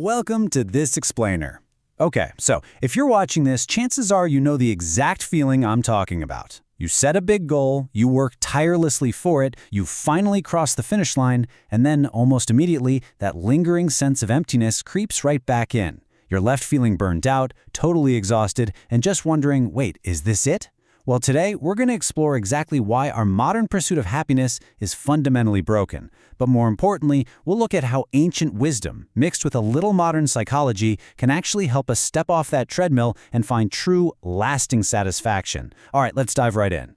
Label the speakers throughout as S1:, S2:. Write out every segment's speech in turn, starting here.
S1: Welcome to This Explainer. Okay, so if you're watching this, chances are you know the exact feeling I'm talking about. You set a big goal, you work tirelessly for it, you finally cross the finish line, and then almost immediately, that lingering sense of emptiness creeps right back in. You're left feeling burned out, totally exhausted, and just wondering, wait, is this it? Well, today, we're going to explore exactly why our modern pursuit of happiness is fundamentally broken. But more importantly, we'll look at how ancient wisdom, mixed with a little modern psychology, can actually help us step off that treadmill and find true, lasting satisfaction. All right, let's dive right in.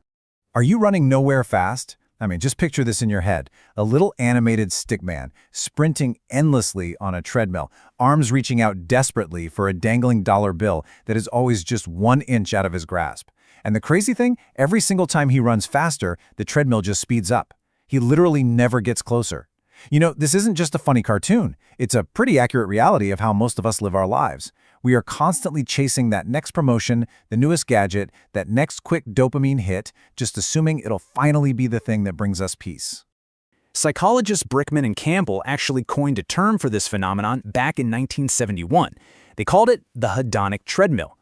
S2: Are you running nowhere fast? Just picture this in your head. A little animated stick man, sprinting endlessly on a treadmill, arms reaching out desperately for a dangling dollar bill that is always just 1 inch out of his grasp. And the crazy thing, every single time he runs faster, the treadmill just speeds up. He literally never gets closer. You know, this isn't just a funny cartoon. It's a pretty accurate reality of how most of us live our lives. We are constantly chasing that next promotion, the newest gadget, that next quick dopamine hit, just assuming it'll finally be the thing that brings us peace.
S3: Psychologists Brickman and Campbell actually coined a term for this phenomenon back in 1971. They called it the hedonic treadmill.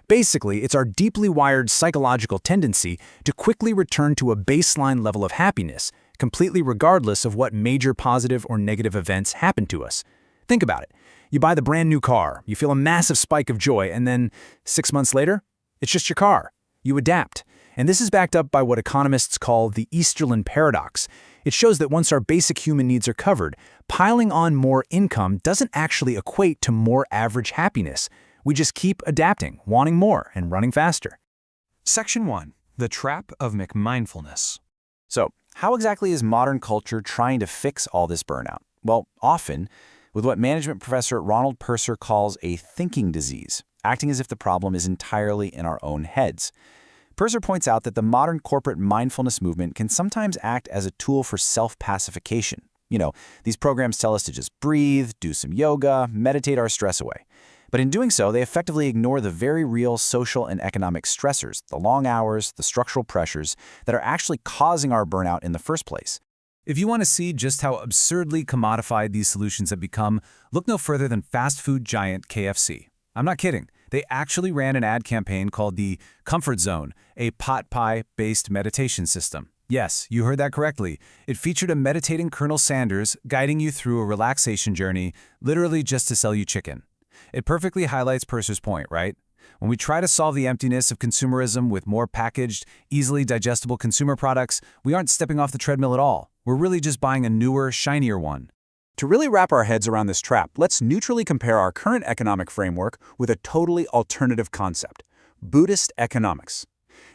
S3: Basically, it's our deeply wired psychological tendency to quickly return to a baseline level of happiness, completely regardless of what major positive or negative events happen to us. Think about it. You buy the brand new car, you feel a massive spike of joy, and then 6 months later, it's just your car. You adapt. And this is backed up by what economists call the Easterlin paradox. It shows that once our basic human needs are covered, piling on more income doesn't actually equate to more average happiness. We just keep adapting, wanting more, and running faster.
S4: Section 1. The Trap of McMindfulness.
S5: So, how exactly is modern culture trying to fix all this burnout? Well, often with what management professor Ronald Purser calls a thinking disease, acting as if the problem is entirely in our own heads. Purser points out that the modern corporate mindfulness movement can sometimes act as a tool for self-pacification. You know, these programs tell us to just breathe, do some yoga, meditate our stress away. But in doing so, they effectively ignore the very real social and economic stressors, the long hours, the structural pressures that are actually causing our burnout in the first place.
S1: If you want to see just how absurdly commodified these solutions have become, look no further than fast food giant KFC. I'm not kidding. They actually ran an ad campaign called the Comfort Zone, a pot pie-based meditation system. Yes, you heard that correctly. It featured a meditating Colonel Sanders guiding you through a relaxation journey, literally just to sell you chicken. It perfectly highlights Purser's point, right? When we try to solve the emptiness of consumerism with more packaged, easily digestible consumer products, we aren't stepping off the treadmill at all. We're really just buying a newer, shinier one.
S3: To really wrap our heads around this trap, let's neutrally compare our current economic framework with a totally alternative concept: Buddhist economics.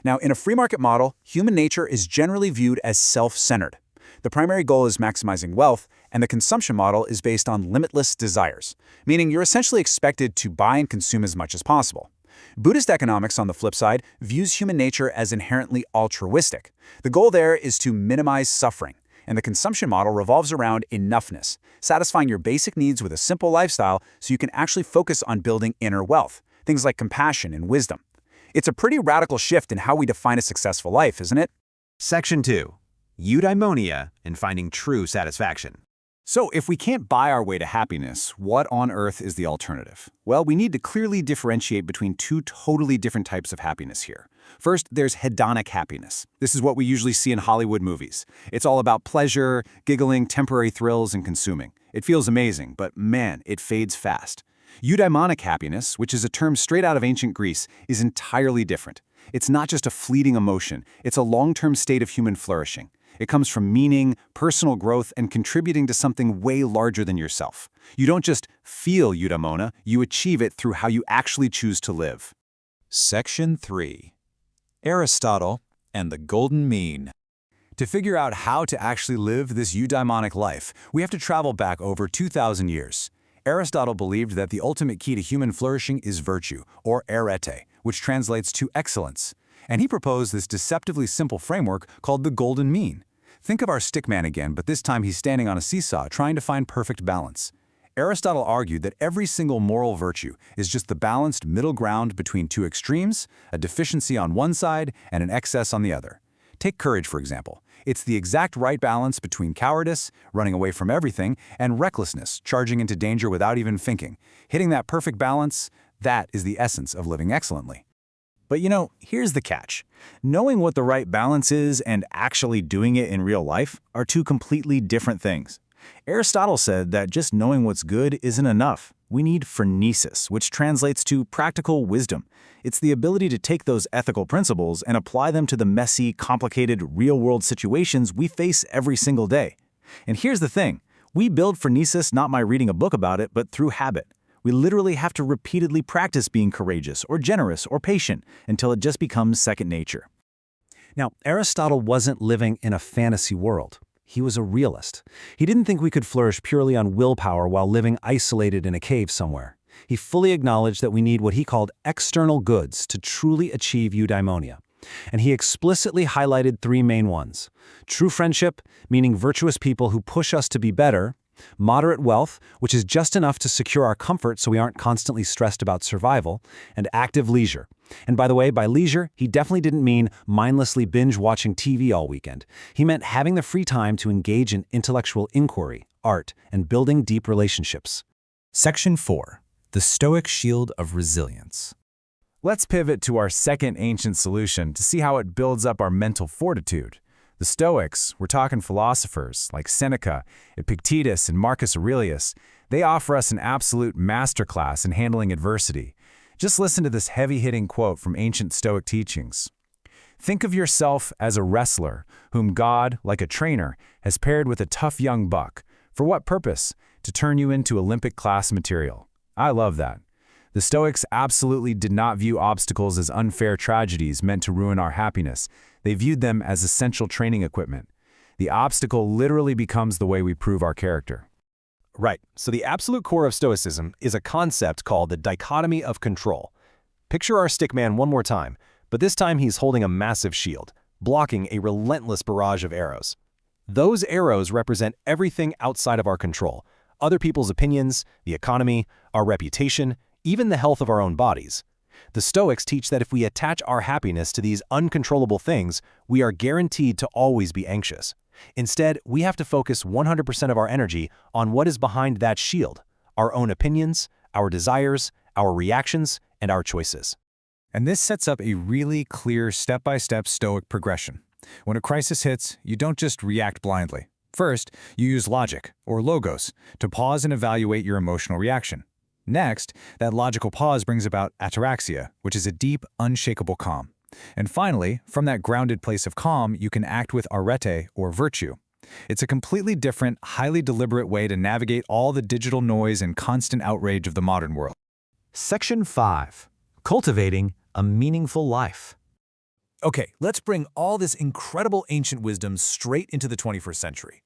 S3: Now, in a free market model, human nature is generally viewed as self-centered. The primary goal is maximizing wealth, and the consumption model is based on limitless desires, meaning you're essentially expected to buy and consume as much as possible. Buddhist economics, on the flip side, views human nature as inherently altruistic. The goal there is to minimize suffering, and the consumption model revolves around enoughness, satisfying your basic needs with a simple lifestyle so you can actually focus on building inner wealth, things like compassion and wisdom. It's a pretty radical shift in how we define a successful life, isn't it?
S4: Section 2. Eudaimonia and finding true satisfaction.
S5: So if we can't buy our way to happiness, what on earth is the alternative? Well, we need to clearly differentiate between two totally different types of happiness here. First, there's hedonic happiness. This is what we usually see in Hollywood movies. It's all about pleasure, giggling, temporary thrills, and consuming. It feels amazing, but man, it fades fast. Eudaimonic happiness, which is a term straight out of ancient Greece, is entirely different. It's not just a fleeting emotion, it's a long-term state of human flourishing. It comes from meaning, personal growth, and contributing to something way larger than yourself. You don't just feel eudaimonia, you achieve it through how you actually choose to live.
S4: Section 3. Aristotle and the Golden Mean.
S1: To figure out how to actually live this eudaimonic life, we have to travel back over 2,000 years. Aristotle believed that the ultimate key to human flourishing is virtue, or arete, which translates to excellence. And he proposed this deceptively simple framework called the Golden Mean. Think of our stickman again, but this time he's standing on a seesaw trying to find perfect balance. Aristotle argued that every single moral virtue is just the balanced middle ground between two extremes, a deficiency on one side and an excess on the other. Take courage, for example.
S5: It's the exact right balance between cowardice, running away from everything, and recklessness, charging into danger without even thinking. Hitting that perfect balance, that is the essence of living excellently. But here's the catch. Knowing what the right balance is and actually doing it in real life are two completely different things. Aristotle said that just knowing what's good isn't enough. We need phronesis, which translates to practical wisdom. It's the ability to take those ethical principles and apply them to the messy, complicated, real-world situations we face every single day. And here's the thing. We build phronesis not by reading a book about it, but through habit. We literally have to repeatedly practice being courageous or generous or patient until it just becomes second nature.
S1: Now, Aristotle wasn't living in a fantasy world. He was a realist. He didn't think we could flourish purely on willpower while living isolated in a cave somewhere. He fully acknowledged that we need what he called external goods to truly achieve eudaimonia. And he explicitly highlighted three main ones: true friendship, meaning virtuous people who push us to be better; moderate wealth, which is just enough to secure our comfort so we aren't constantly stressed about survival; and active leisure. And by the way, by leisure, he definitely didn't mean mindlessly binge-watching TV all weekend. He meant having the free time to engage in intellectual inquiry, art, and building deep relationships.
S2: Section 4. The Stoic Shield of Resilience. Let's pivot to our second ancient solution to see how it builds up our mental fortitude. The Stoics, we're talking philosophers like Seneca, Epictetus, and Marcus Aurelius, they offer us an absolute masterclass in handling adversity. Just listen to this heavy-hitting quote from ancient Stoic teachings. Think of yourself as a wrestler whom God, like a trainer, has paired with a tough young buck. For what purpose? To turn you into Olympic-class material. I love that. The Stoics absolutely did not view obstacles as unfair tragedies meant to ruin our happiness. They viewed them as essential training equipment. The obstacle literally becomes the way we prove our character.
S6: Right, so the absolute core of Stoicism is a concept called the dichotomy of control. Picture our stickman one more time, but this time he's holding a massive shield, blocking a relentless barrage of arrows. Those arrows represent everything outside of our control: other people's opinions, the economy, our reputation, even the health of our own bodies. The Stoics teach that if we attach our happiness to these uncontrollable things, we are guaranteed to always be anxious. Instead, we have to focus 100% of our energy on what is behind that shield: our own opinions, our desires, our reactions, and our choices.
S2: And this sets up a really clear step-by-step Stoic progression. When a crisis hits, you don't just react blindly. First, you use logic, or logos, to pause and evaluate your emotional reaction. Next, that logical pause brings about ataraxia, which is a deep, unshakable calm. And finally, from that grounded place of calm, you can act with arete, or virtue. It's a completely different, highly deliberate way to navigate all the digital noise and constant outrage of the modern world.
S1: Section 5. Cultivating a meaningful life.
S2: Okay, let's bring all this incredible ancient wisdom straight into the 21st century.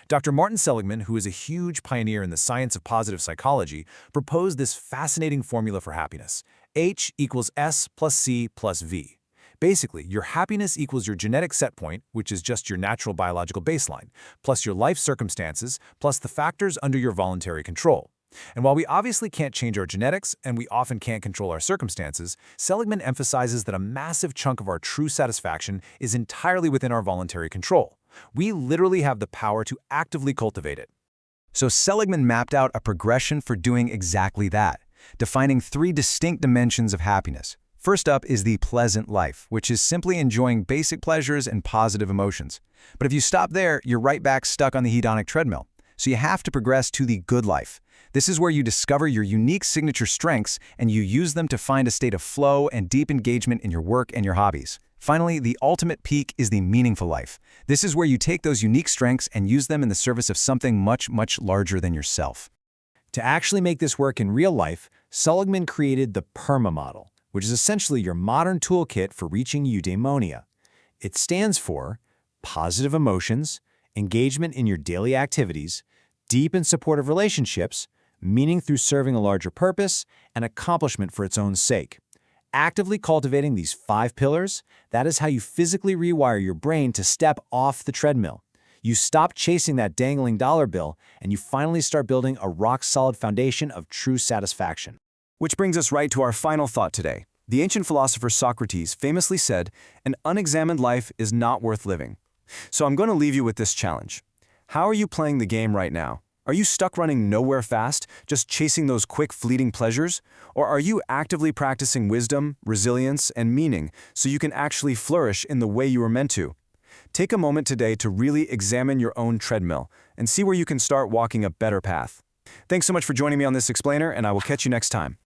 S2: Dr. Martin Seligman, who is a huge pioneer in the science of positive psychology, proposed this fascinating formula for happiness: H equals S plus C plus V. Basically, your happiness equals your genetic set point, which is just your natural biological baseline, plus your life circumstances, plus the factors under your voluntary control. And while we obviously can't change our genetics, and we often can't control our circumstances, Seligman emphasizes that a massive chunk of our true satisfaction is entirely within our voluntary control. We literally have the power to actively cultivate it.
S5: So Seligman mapped out a progression for doing exactly that, defining 3 distinct dimensions of happiness. First up is the pleasant life, which is simply enjoying basic pleasures and positive emotions. But if you stop there, you're right back stuck on the hedonic treadmill. So you have to progress to the good life. This is where you discover your unique signature strengths and you use them to find a state of flow and deep engagement in your work and your hobbies. Finally, the ultimate peak is the meaningful life. This is where you take those unique strengths and use them in the service of something much, much larger than yourself.
S6: To actually make this work in real life, Seligman created the PERMA model, which is essentially your modern toolkit for reaching eudaimonia. It stands for positive emotions, engagement in your daily activities, deep and supportive relationships, meaning through serving a larger purpose, and accomplishment for its own sake. Actively cultivating these 5 pillars, that is how you physically rewire your brain to step off the treadmill. You stop chasing that dangling dollar bill, and you finally start building a rock-solid foundation of true satisfaction.
S3: Which brings us right to our final thought today. The ancient philosopher Socrates famously said, "An unexamined life is not worth living."
S6: So I'm going to leave you with this challenge. How are you playing the game right now? Are you stuck running nowhere fast, just chasing those quick, fleeting pleasures? Or are you actively practicing wisdom, resilience, and meaning so you can actually flourish in the way you were meant to? Take a moment today to really examine your own treadmill and see where you can start walking a better path. Thanks so much for joining me on this explainer, and I will catch you next time.